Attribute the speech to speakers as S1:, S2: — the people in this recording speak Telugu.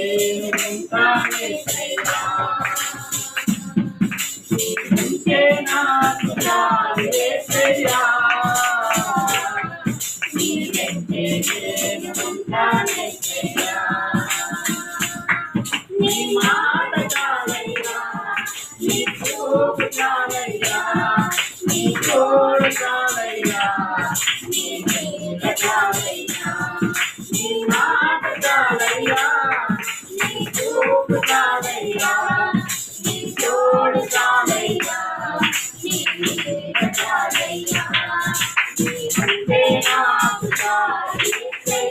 S1: నేను ఉంటానేసయ్యా నీవుంటే నాకు చాలు యేసయ్యా నీ వెంటే నేను ఉంటానేసయ్యా నీ మాట చాలయ్యా నీ చూపు చాలయ్యా నీ తోడు చాలయ్యా నీ నీడ చాలయ్యా నీ మాట చాలయ్యా నీ చూపు చాలయ్యా నీ తోడు చాలయ్యా నీ నీడ చాలయ్యా నీవుంటే నాకు చాలు యేసయ్యా